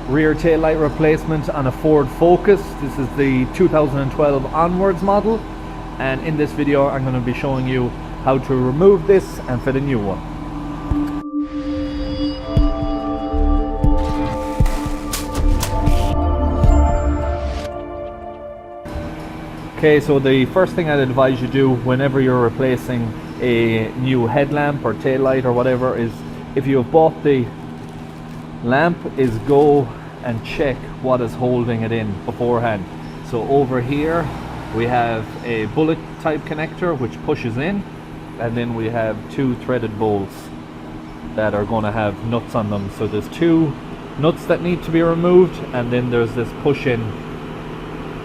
rear tail light replacement on a Ford Focus. This is the 2012 onwards model, and in this video I'm going to be showing you how to remove this and fit a new one. Okay, so the first thing I'd advise you do whenever you're replacing a new headlamp or tail light or whatever is, if you have bought the lamp, is go and check what is holding it in beforehand. So over here we have a bullet type connector which pushes in, and then we have two threaded bolts that are going to have nuts on them. So there's two nuts that need to be removed, and then there's this push-in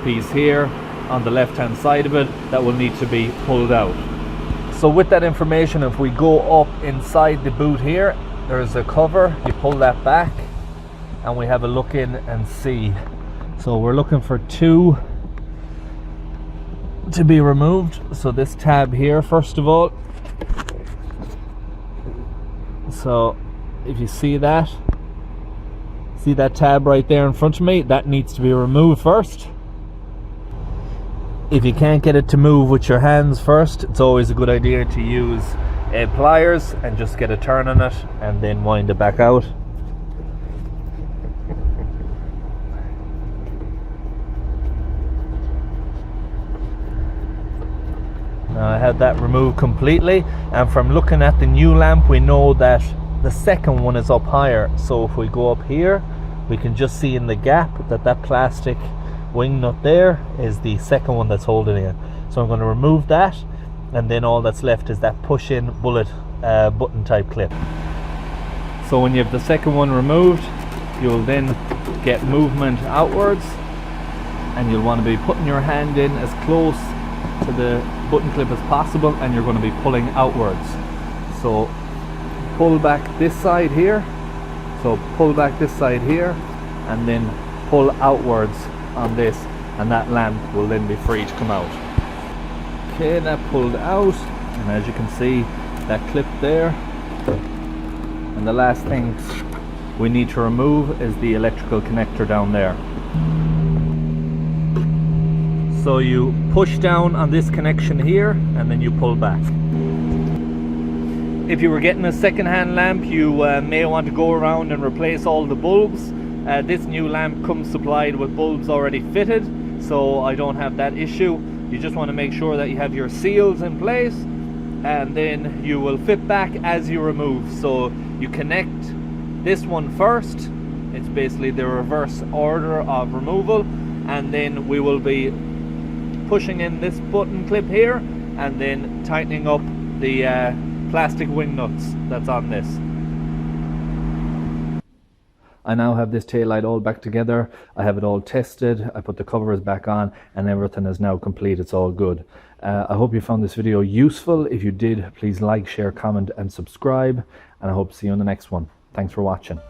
piece here on the left hand side of it that will need to be pulled out. So with that information, if we go up inside the boot here, there's a cover, you pull that back and we have a look in and see. So we're looking for two to be removed. So this tab here, first of all, so if you see that tab right there in front of me, that needs to be removed first. If you can't get it to move with your hands first, it's always a good idea to use pliers and just get a turn on it and then wind it back out. Now I have that removed completely, and from looking at the new lamp we know that the second one is up higher. So if we go up here, we can just see in the gap that plastic wing nut there is the second one that's holding it. So I'm going to remove that, and then all that's left is that push-in bullet button type clip. So when you have the second one removed, you'll then get movement outwards, and you'll want to be putting your hand in as close to the button clip as possible, and you're going to be pulling outwards. So pull back this side here, and then pull outwards on this, and that lamp will then be free to come out. Okay, that pulled out, and as you can see, that clip there. And the last thing we need to remove is the electrical connector down there. So you push down on this connection here, and then you pull back. If you were getting a second-hand lamp, you may want to go around and replace all the bulbs. This new lamp comes supplied with bulbs already fitted, so I don't have that issue. You just want to make sure that you have your seals in place, and then you will fit back as you remove. So you connect this one first, it's basically the reverse order of removal, and then we will be pushing in this button clip here and then tightening up the plastic wing nuts that's on this. I now have this tail light all back together. I have it all tested. I put the covers back on, and everything is now complete. It's all good. I hope you found this video useful. If you did, please like, share, comment, and subscribe. And I hope to see you in the next one. Thanks for watching.